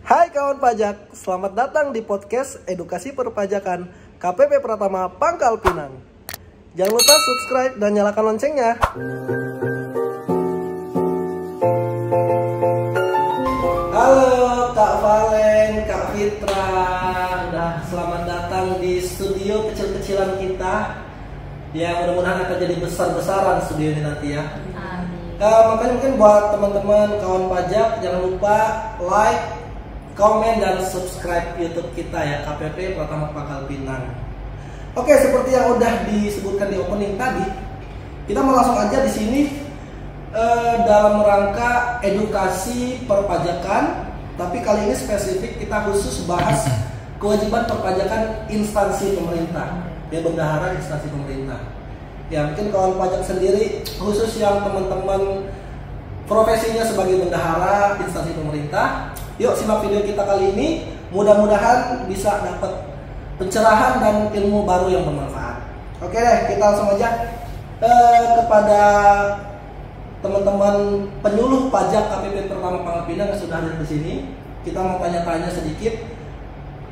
Hai kawan pajak, selamat datang di podcast Edukasi Perpajakan KPP Pratama Pangkal Pinang. Jangan lupa subscribe dan nyalakan loncengnya. Halo Kak Valen, Kak Fitra, selamat datang di studio kecil-kecilan kita. Ya mudah-mudahan akan jadi besar-besaran studio ini nanti ya. Makanya mungkin buat teman-teman kawan pajak jangan lupa like, komen dan subscribe YouTube kita ya, KPP Pratama Pangkal Pinang. Oke, seperti yang udah disebutkan di opening tadi, kita mau langsung aja di sini dalam rangka edukasi perpajakan, tapi kali ini spesifik kita khusus bahas kewajiban perpajakan instansi pemerintah, ya bendahara instansi pemerintah. Ya mungkin kawan pajak sendiri khusus yang teman-teman profesinya sebagai bendahara instansi pemerintah. Yuk simak video kita kali ini, mudah-mudahan bisa dapat pencerahan dan ilmu baru yang bermanfaat. Oke deh, kita langsung aja kepada teman-teman penyuluh pajak KPP Pratama Pangkal Pinang yang sudah hadir di sini. Kita mau tanya-tanya sedikit.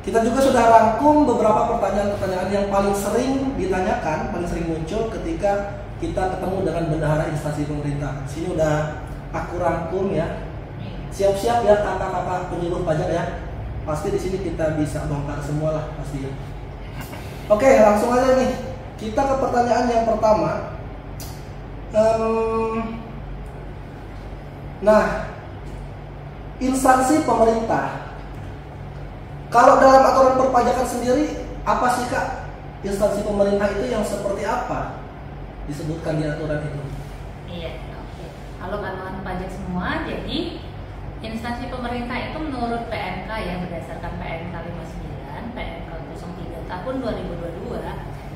Kita juga sudah rangkum beberapa pertanyaan-pertanyaan yang paling sering ditanyakan, paling sering muncul ketika kita ketemu dengan bendahara instansi pemerintah. Di sini udah aku rangkum ya. Siap-siap ya kakak-kakak penyuluh pajak ya. Pasti di sini kita bisa bongkar semua lah pasti ya. Oke, langsung aja nih. Kita ke pertanyaan yang pertama. Nah, instansi pemerintah. Kalau dalam aturan perpajakan sendiri, apa sih Kak? Instansi pemerintah itu yang seperti apa? Disebutkan di aturan itu. Iya, oke. Halo kawan pajak semua, jadi instansi pemerintah itu menurut PMK ya, berdasarkan PMK 59, PMK 03 tahun 2022.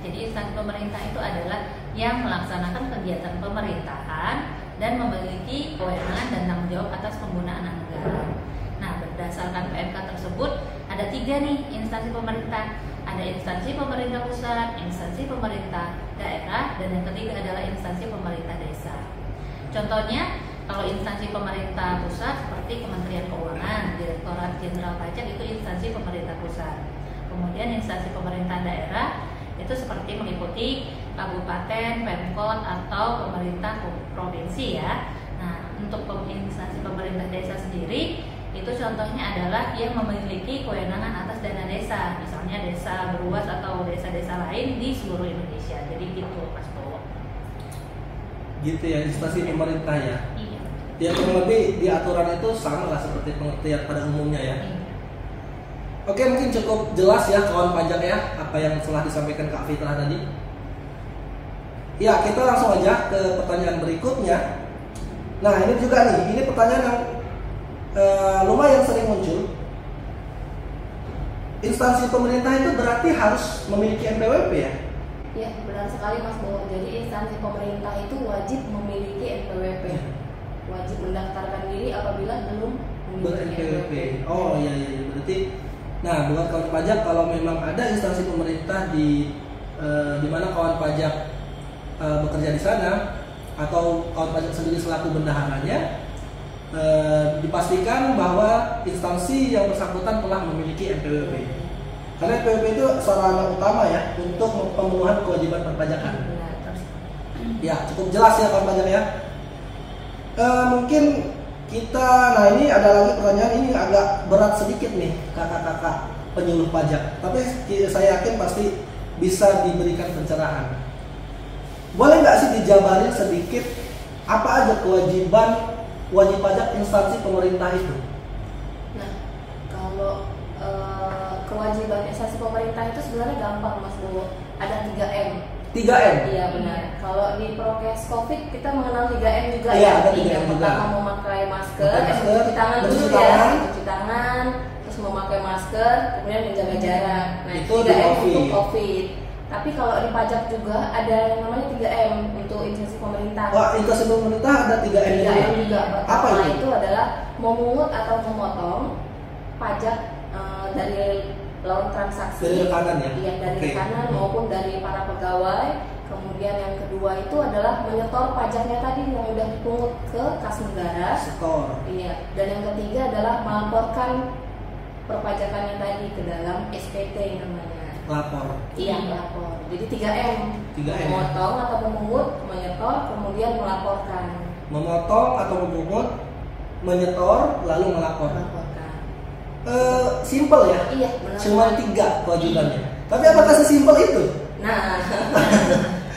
Jadi instansi pemerintah itu adalah yang melaksanakan kegiatan pemerintahan dan memiliki kewenangan dan tanggung jawab atas penggunaan anggaran. Nah, berdasarkan PMK tersebut ada 3 nih instansi pemerintah. Ada instansi pemerintah pusat, instansi pemerintah daerah, dan yang ketiga adalah instansi pemerintah desa. Contohnya, kalau instansi pemerintah pusat seperti Kementerian Keuangan, Direktorat Jenderal Pajak itu instansi pemerintah pusat. Kemudian instansi pemerintah daerah itu seperti meliputi kabupaten, pemkot atau pemerintah provinsi ya. Nah, untuk instansi pemerintah desa sendiri itu contohnya adalah yang memiliki kewenangan atas dana desa, misalnya desa beruas atau desa-desa lain di seluruh Indonesia. Jadi gitu Mas Bowo. Gitu ya, instansi pemerintah ya. Iya. Ya kurang lebih di aturan itu sama lah seperti pengertian pada umumnya ya. Iya. Oke, mungkin cukup jelas ya kawan pajak ya apa yang telah disampaikan Kak Fitra tadi. Ya, kita langsung aja ke pertanyaan berikutnya. Nah, ini juga nih, ini pertanyaan yang lumayan sering muncul. Instansi pemerintah itu berarti harus memiliki NPWP ya? Ya, benar sekali Mas Bowo. Jadi instansi pemerintah itu wajib memiliki NPWP. Wajib mendaftarkan diri apabila belum memiliki ber-NPWP. Oh iya, berarti nah buat kawan pajak kalau memang ada instansi pemerintah di mana kawan pajak bekerja di sana atau kawan pajak sendiri selaku bendaharanya, dipastikan bahwa instansi yang bersangkutan telah memiliki NPWP. Karena NPWP itu sarana utama ya untuk pemenuhan kewajiban perpajakan. Ya cukup jelas ya kawan pajak ya. Mungkin kita, nah ini ada lagi pertanyaan, ini agak berat sedikit nih kakak-kakak penyuluh pajak. Tapi saya yakin pasti bisa diberikan pencerahan. Boleh nggak sih dijabarin sedikit apa aja kewajiban wajib pajak instansi pemerintah itu? Nah, kalau kewajiban instansi pemerintah itu sebenarnya gampang Mas Bowo. Ada 3M. 3M? Iya benar. Kalau di prokes COVID kita mengenal 3M juga iya, ya. Ada 3M yang juga. pertama memakai masker, cuci tangan dulu cuci ya, tangan. cuci tangan, terus memakai masker, kemudian menjaga jarak. Nah, Itu 3M di untuk COVID. Tapi kalau di pajak juga ada yang namanya 3M untuk instansi pemerintah. Wah, instansi pemerintah ada 3M 3M juga. Apa Pertama itu? itu adalah memungut atau memotong pajak dari lawan transaksi. Dari rekanan ya? Iya, dari Oke. rekanan maupun dari para pegawai. Kemudian yang kedua itu adalah menyetor pajaknya tadi yang udah dipungut ke kas negara. Setor. Iya. Dan yang ketiga adalah melaporkan perpajakannya tadi ke dalam SPT namanya. Lapor. Iya, lapor. Jadi 3M. 3M. Memotong atau memungut, menyetor, kemudian melaporkan. Memotong atau memungut, menyetor, lalu melaporkan. Simple ya? Iya, benar. Cuma 3 kewajibannya. Tapi apakah sesimpel itu? Nah,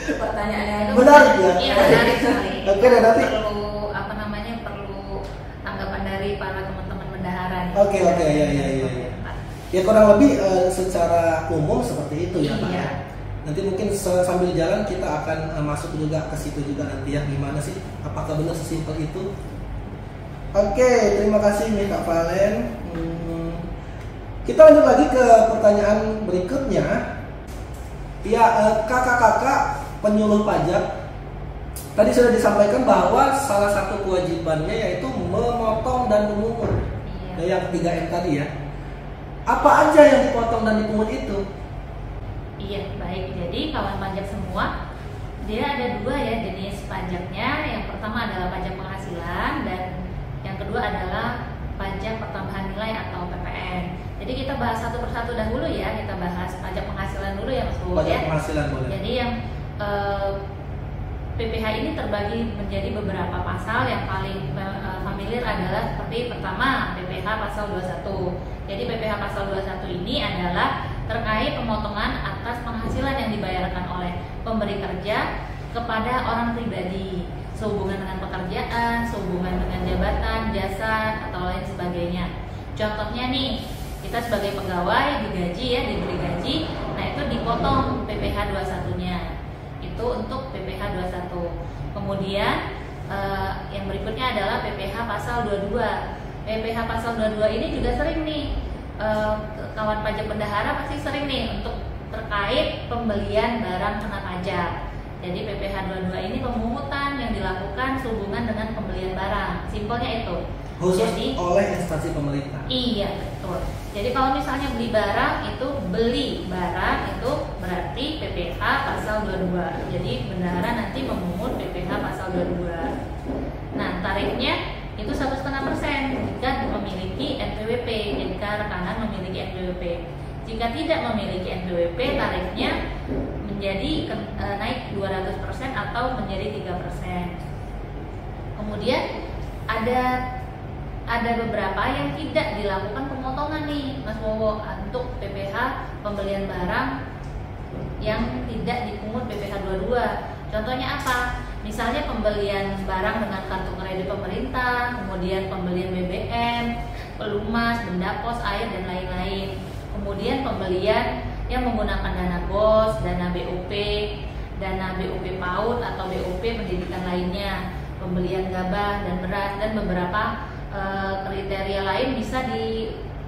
pertanyaannya itu menarik ya? Iya, menarik sekali. Oke, dan nanti perlu tanggapan dari para teman-teman bendahara. Oke, ya. Ya kurang lebih secara umum seperti itu ya Pak. Iya. Nanti mungkin sambil jalan kita akan masuk juga ke situ juga nanti ya, gimana sih? Apakah benar sesimpel itu? Oke, terima kasih nih Kak Valen. Kita lanjut lagi ke pertanyaan berikutnya. Ya, kakak-kakak penyuluh pajak, tadi sudah disampaikan bahwa salah satu kewajibannya yaitu memotong dan memungut. Iya. Yang 3M tadi ya. Apa aja yang dipotong dan dipungut itu? Iya, baik. Jadi kawan pajak semua, dia ada 2 ya jenis pajaknya. Yang pertama adalah pajak penghasilan dan yang kedua adalah pajak pertambahan nilai atau PPN. Jadi kita bahas satu persatu dahulu ya. Kita bahas pajak penghasilan dulu ya Mas Bowo Pajak ya. penghasilan boleh. Jadi yang PPh ini terbagi menjadi beberapa pasal. Yang paling familiar adalah seperti pertama PPh pasal 21. Jadi PPh pasal 21 ini adalah terkait pemotongan atas penghasilan yang dibayarkan oleh pemberi kerja kepada orang pribadi, sehubungan dengan pekerjaan, sehubungan dengan jabatan, jasa atau lain sebagainya. Contohnya nih, kita sebagai pegawai digaji ya, diberi gaji, nah itu dipotong PPh 21-nya. Itu untuk PPh 21. Kemudian yang berikutnya adalah PPh pasal 22. PPh pasal 22 ini juga sering nih kawan pajak bendahara pasti sering nih untuk terkait pembelian barang kena pajak. Jadi PPh 22 ini pemungutan yang dilakukan sehubungan dengan pembelian barang. Simpelnya itu. Khusus Jadi, oleh instansi pemerintah. Iya, betul. Jadi kalau misalnya beli barang itu berarti PPh pasal 22. Jadi bendahara nanti memungut PPh pasal 22. Nah, tarifnya itu 1,5% jika memiliki NPWP, jika rekanan memiliki NPWP. Jika tidak memiliki NPWP, tarifnya menjadi naik 200% atau menjadi 3%. Kemudian ada beberapa yang tidak dilakukan pemotongan nih Mas Bowo untuk PPh pembelian barang yang tidak dipungut PPh 22. Contohnya apa? Misalnya pembelian barang dengan kartu kredit pemerintah, kemudian pembelian BBM, pelumas, benda pos, air dan lain-lain. Kemudian pembelian yang menggunakan dana BOS, dana BOP, dana BOP PAUD atau BOP pendidikan lainnya, pembelian gabah dan beras dan beberapa kriteria lain bisa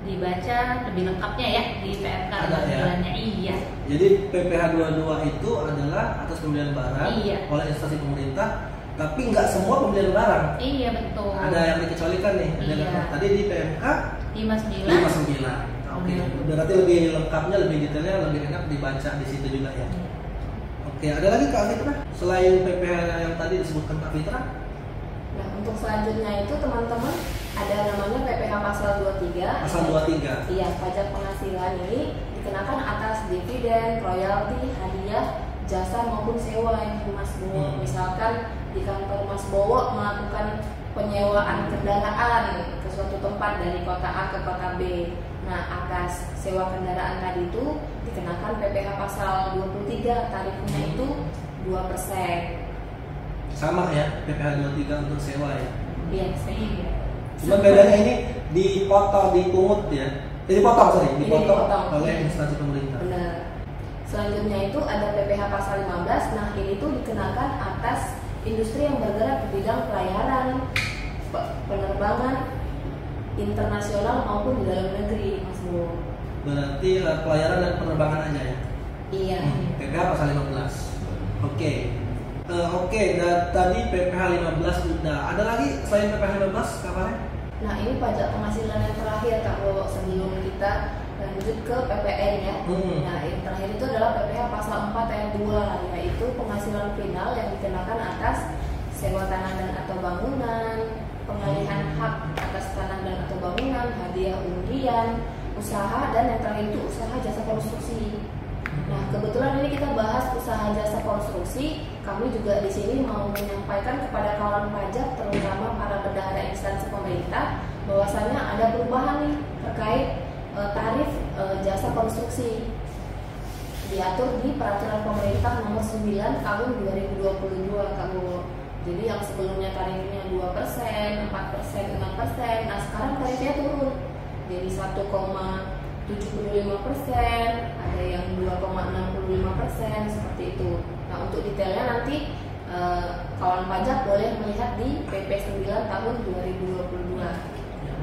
dibaca lebih lengkapnya ya di PMK tampilannya. Iya. Jadi PPh 22 itu adalah atas pembelian barang oleh instansi pemerintah, tapi nggak semua pembelian barang. Iya, betul. Ada yang dikecualikan nih. Tadi di PMK 59. Oke. Berarti lebih lengkapnya, lebih detailnya, lebih enak dibaca di situ juga ya. Oke, ada lagi Kak Fitra? Selain PPh yang tadi disebutkan Kak Fitra? Nah, untuk selanjutnya itu teman-teman ada namanya PPh pasal 23. Pasal 23. Iya, pajak penghasilan ini dikenakan atas dividen, royalti, hadiah, jasa maupun sewa yang Mas Bowo. Misalkan di kantor Mas Bowo melakukan penyewaan kendaraan ke suatu tempat dari kota A ke kota B. Nah, atas sewa kendaraan tadi itu dikenakan PPh pasal 23, tarifnya itu 2%. Sama ya, PPh 23 untuk sewa ya. Iya, Cuma bedanya ini dipungut ya. Dipotong oleh instansi pemerintah. Benar. Selanjutnya itu ada PPh pasal 15. Nah, ini tuh dikenakan atas industri yang bergerak di bidang pelayaran, penerbangan internasional maupun di dalam negeri, Mas Bu. Berarti pelayaran dan penerbangan aja ya? Iya. PPh pasal 15. Oke, tadi PPh 15 udah. Ada lagi selain PPh 15 kabarnya? Nah, ini pajak penghasilan yang terakhir Kak Bowo sebelum kita lanjut ke PPN ya. Nah, yang terakhir itu adalah PPh pasal 4 ayat 2, yaitu penghasilan final yang dikenakan atas sewa tanah dan atau bangunan, pengalihan hak atas tanah dan atau bangunan, hadiah undian, usaha, dan yang terakhir itu usaha jasa konstruksi. Nah, kebetulan ini kita bahas usaha jasa konstruksi. Kami juga di sini mau menyampaikan kepada kawan pajak, terutama para bendahara instansi pemerintah, bahwasanya ada perubahan nih terkait tarif jasa konstruksi. Diatur di Peraturan Pemerintah Nomor 9 Tahun 2022, kamu. Jadi yang sebelumnya tarifnya 2%, 4%, 5%, nah sekarang tarifnya turun jadi 1,75%, ada yang 2,65%, seperti itu. Nah, untuk detailnya nanti kawan pajak boleh melihat di PP 9 tahun 2022.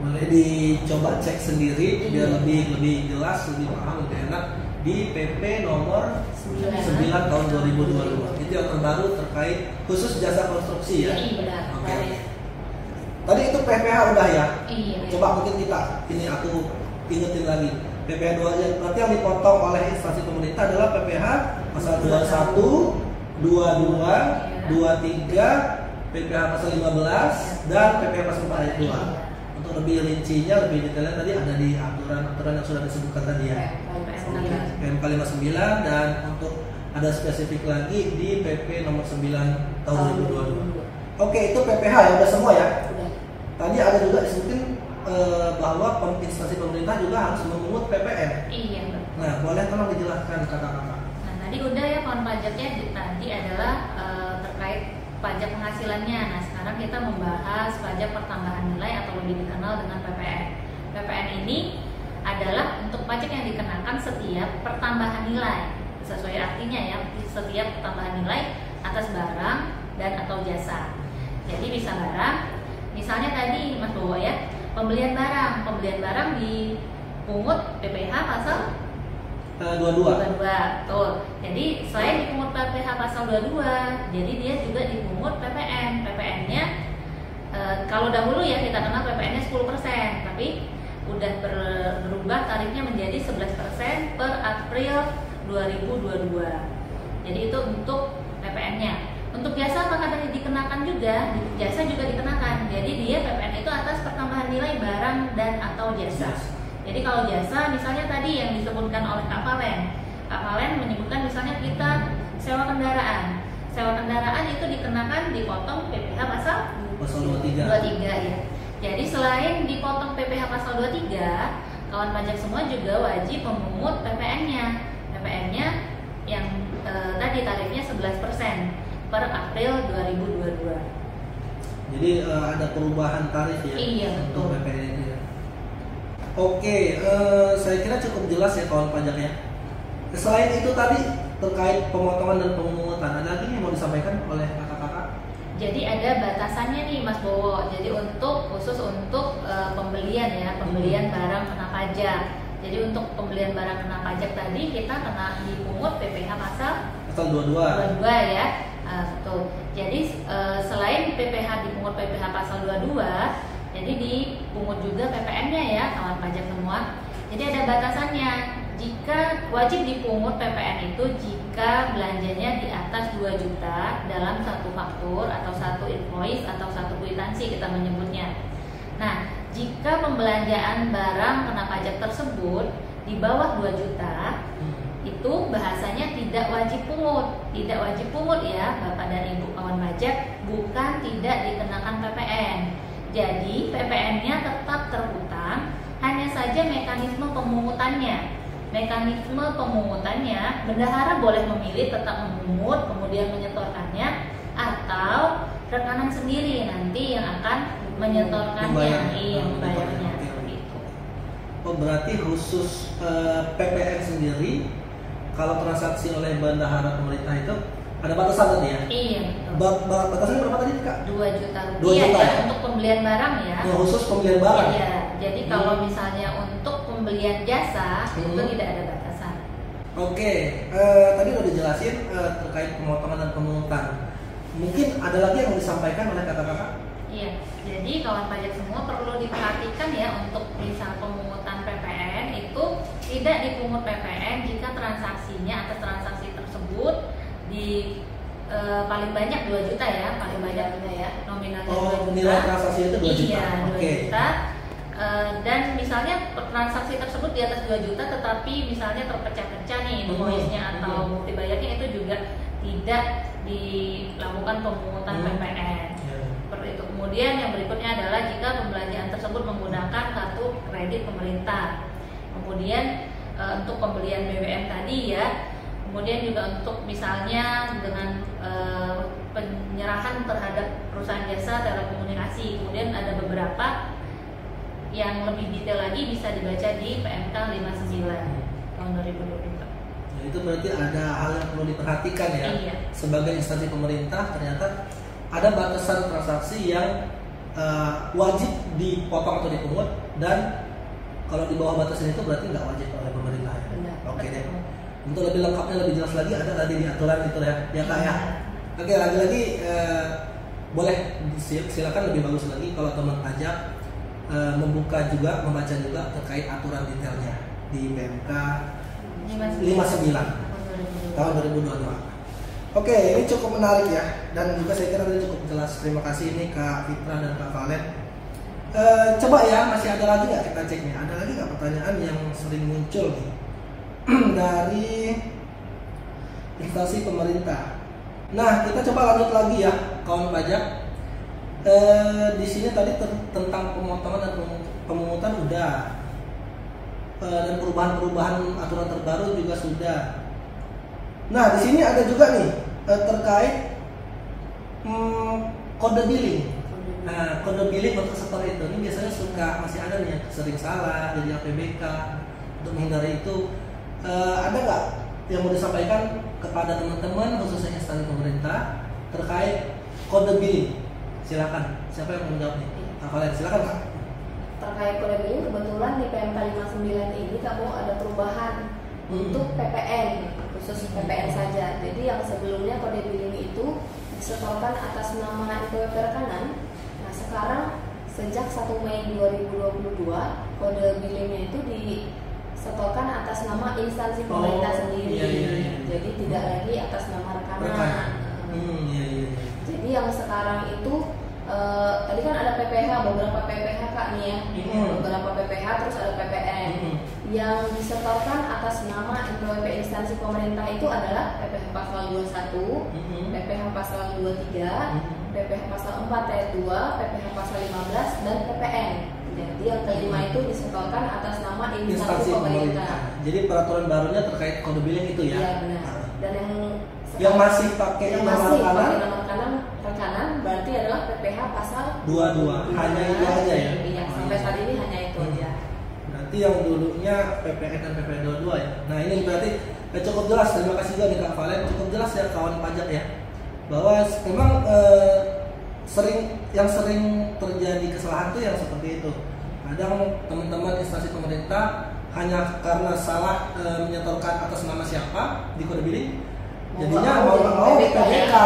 Boleh dicoba cek sendiri biar lebih jelas, lebih paham, lebih enak di PP nomor 9 tahun 2022. Itu yang terbaru terkait khusus jasa konstruksi ya. Iya, benar. Oke. Tadi itu PPH udah ya? Iya. Coba mungkin ini aku ingetin lagi. PPH 2 ya, berarti yang dipotong oleh instansi pemerintah adalah PPH pasal 21, 22, 23, PPH pasal 15 dan PPH pasal 4 ayat 2. Untuk lebih rincinya, lebih detailnya tadi ada di aturan-aturan yang sudah disebutkan tadi ya. PMK 59 dan untuk ada spesifik lagi di PP nomor 9 tahun 2022. Oke, itu PPH ya, udah semua ya. Tadi ada juga disebutin bahwa instansi pemerintah juga harus memungut PPN. Iya. Nah, boleh tolong dijelaskan kakak-kakak. Nah, tadi udah ya kawan pajaknya, tadi adalah terkait pajak penghasilannya. Nah, sekarang kita membahas pajak pertambahan nilai atau lebih dikenal dengan PPN. PPN ini adalah untuk pajak yang dikenakan setiap pertambahan nilai, sesuai artinya ya, setiap pertambahan nilai atas barang dan atau jasa. Jadi bisa barang, misalnya tadi Mas Bowo ya, pembelian barang dipungut PPH pasal 22. Betul. Jadi selain dipungut PPH pasal 22, jadi dia juga dipungut PPN. PPN-nya kalau dahulu ya kita kenal PPN-nya 10%, tapi udah berubah tarifnya menjadi 11% per April 2022. Jadi itu untuk PPN-nya. Untuk jasa apakah tadi dikenakan juga? Jasa juga dikenakan. Jadi dia PPN itu atas pertambahan nilai barang dan atau jasa. Jadi kalau jasa misalnya tadi yang disebutkan oleh Kak Valen menyebutkan misalnya kita sewa kendaraan. Sewa kendaraan itu dikenakan dipotong PPH pasal 23 ya. Jadi selain dipotong PPH pasal 23, kawan pajak semua juga wajib memungut PPN-nya. PPN-nya yang tadi tarifnya 11% per April 2022. Jadi ada perubahan tarif ya? Iya, untuk betul. PPN ini ya. Oke, saya kira cukup jelas ya kawan pajaknya. Selain itu tadi terkait pemotongan dan pemungutan, ada lagi yang mau disampaikan oleh kakak-kakak? Jadi ada batasannya nih Mas Bowo. Jadi khusus untuk pembelian ya, pembelian barang kena pajak. Jadi untuk pembelian barang kena pajak tadi kita kena dipungut PPH pasal 22 ya. Betul. Jadi selain PPH dipungut PPH pasal 22, jadi dipungut juga PPN-nya ya kawan pajak semua. Jadi ada batasannya. Jika wajib dipungut PPN itu jika belanjanya di atas 2 juta dalam satu faktur atau satu invoice atau satu kwitansi kita menyebutnya. Nah, jika pembelanjaan barang kena pajak tersebut di bawah 2 juta, itu bahasanya tidak wajib pungut. Tidak wajib pungut ya Bapak dan Ibu kawan pajak, bukan tidak dikenakan PPN. Jadi PPN-nya tetap terhutang, hanya saja mekanisme pemungutannya. Bendahara boleh memilih tetap memungut kemudian menyetorkannya, atau rekanan sendiri nanti yang akan menyetorkannya, membayarnya. Oh, berarti khusus PPN sendiri kalau transaksi oleh bendahara pemerintah itu ada batasan tadi ya? Iya. Batasannya berapa tadi Kak? 2 juta 2 rupiah juta, ya, untuk pembelian barang ya. Khusus pembelian barang? Iya. Jadi kalau misalnya untuk pembelian jasa itu tidak ada batasan. Oke, tadi udah dijelasin terkait pemotongan dan pemungutan. Mungkin ada lagi yang mau disampaikan oleh kakak-kakak? Iya. Jadi kawan pajak semua perlu diperhatikan ya, untuk misal pemungutan PPN itu tidak dipungut PPN jika transaksinya atas transaksi tersebut di paling banyak 2 juta ya, paling banyak ya, nominalnya 2 juta. Nilai transaksi itu 2 juta. Iya, 2 juta. Dan misalnya transaksi tersebut di atas 2 juta tetapi misalnya terpecah-pecah nih invoice-nya atau bukti bayarnya, itu juga tidak dilakukan pemungutan PPN. Seperti itu. Kemudian yang berikutnya adalah jika pembelanjaan tersebut menggunakan kartu kredit pemerintah. Kemudian untuk pembelian BBM tadi ya. Kemudian juga untuk misalnya dengan penyerahan terhadap perusahaan jasa telekomunikasi. Kemudian ada beberapa yang lebih detail lagi bisa dibaca di PMK 59 tahun 2022. Ya, itu berarti ada hal yang perlu diperhatikan ya. Iya. Sebagai instansi pemerintah ternyata ada batasan transaksi yang wajib dipotong atau dipungut, dan kalau di bawah batasan itu berarti nggak wajib oleh pemerintah. Benar. Oke deh. Untuk lebih lengkapnya, lebih jelas lagi ada tadi di aturan itu ya Kak ya. Oke, lagi-lagi boleh silakan lebih bagus lagi kalau teman pajak membuka juga, membaca juga terkait aturan detailnya di PMK 59 tahun 2022. Oke, ini cukup menarik ya, dan juga saya kira tadi cukup jelas. Terima kasih ini Kak Fitra dan Kak Valen. Coba ya, masih ada lagi nggak kita cek nih? Ada lagi nggak pertanyaan yang sering muncul nih dari instansi pemerintah? Nah, kita coba lanjut lagi ya, kawan pajak. Di sini tadi tentang pemotongan dan pemungutan udah, dan perubahan-perubahan aturan terbaru juga sudah. Nah, di sini ada juga nih terkait kode billing. Nah, kode billing untuk seperti itu ini biasanya masih ada nih yang sering salah jadi APBK. Untuk menghindari itu, ada nggak yang mau disampaikan kepada teman-teman khususnya instansi pemerintah terkait kode billing? Silakan, siapa yang mau menjawab nih? Kalian silakan Kak. Terkait kode billing, kebetulan di PMK 59 ini kamu ada perubahan untuk PPN, khusus PPN saja. Jadi yang sebelumnya kode billing itu disetorkan atas nama NPWP rekanan. Nah, sekarang sejak 1 Mei 2022 kode billingnya itu disetorkan atas nama instansi pemerintah sendiri. Iya. Jadi tidak lagi atas nama rekanan. Jadi yang sekarang itu tadi kan ada PPH, beberapa PPH Kak nih ya, beberapa PPH, terus ada PPN. Yang disetorkan atas nama NPWP instansi pemerintah itu adalah PPH pasal 21, PPH pasal 23, PPH pasal 4 ayat 2, PPH pasal 15, dan PPN. Jadi yang kelima itu disetorkan atas nama instansi pemerintah. Jadi peraturan barunya terkait kode billing itu ya? Iya benar. Dan yang masih pakai nama rekanan berarti adalah PPH pasal 22. Hanya itu aja ya? Iya, sampai saat ini hanya itu aja. Berarti yang dulunya PPN dan PPN 22 ya. Nah, ini berarti cukup jelas. Terima kasih juga nih Kak Valen. Cukup jelas ya kawan pajak ya, bahwa memang sering terjadi kesalahan tuh yang seperti itu. Kadang teman-teman instansi pemerintah hanya karena salah menyetorkan atas nama siapa di kode billing, jadinya mau PBK.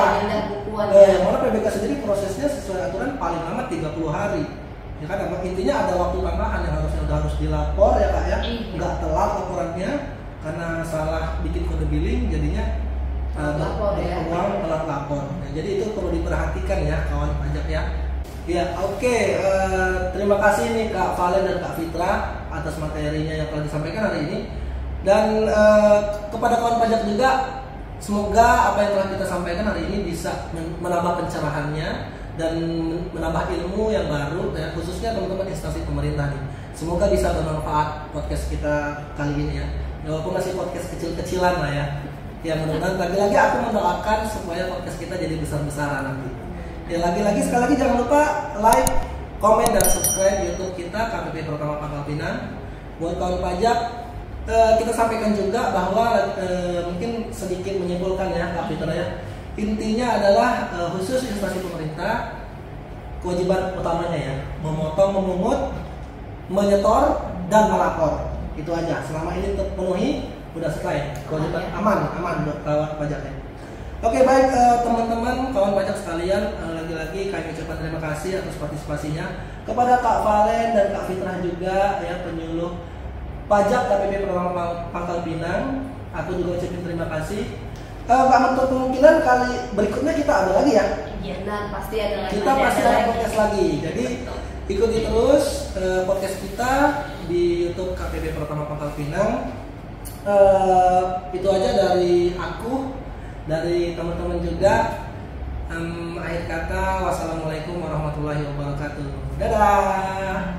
Malah PBK sendiri prosesnya sesuai aturan paling lama 30 hari. Ya kan, intinya ada waktu tambahan yang harus dilapor ya Kak ya. Nggak telat laporannya karena salah bikin kode billing, jadinya uang telat lapor. Nah, jadi itu perlu diperhatikan ya kawan pajak ya. Ya, oke. Terima kasih nih Kak Valen dan Kak Fitra atas materinya yang telah disampaikan hari ini. Dan kepada kawan pajak juga, semoga apa yang telah kita sampaikan hari ini bisa menambah pencerahannya dan menambah ilmu yang baru ya, khususnya teman-teman instansi pemerintah nih. Semoga bisa bermanfaat podcast kita kali ini ya. Walaupun masih podcast kecil-kecilan lah ya. Ya, mudah-mudahan lagi-lagi aku mendoakan supaya podcast kita jadi besar-besaran nanti. Ya, lagi-lagi sekali lagi jangan lupa like, komen, dan subscribe YouTube kita KPP Pertama Pangkal Pinang. Buat kawan pajak, kita sampaikan juga bahwa mungkin sedikit menyimpulkan ya Kak Fitra ya. Intinya adalah khusus instansi pemerintah, kewajiban utamanya ya memotong, memungut, menyetor, dan melapor. Itu aja. Selama ini terpenuhi, udah selesai. Kewajiban aman buat kawan pajaknya. Oke, baik teman-teman kawan pajak sekalian, lagi-lagi kami ucapkan terima kasih atas partisipasinya kepada Kak Valen dan Kak Fitra juga ya, penyuluh pajak KPP Pertama Pangkal Pinang. Aku juga ucapin terima kasih. Gak menutup kemungkinan kali berikutnya kita ada lagi ya. Iya, pasti ada lagi. Kita pasti ada podcast lagi. Jadi ikuti terus podcast kita di YouTube KPB Pertama Pangkal Pinang. Itu aja dari aku, dari teman-teman juga. Akhir kata, wassalamualaikum warahmatullahi wabarakatuh. Dadah.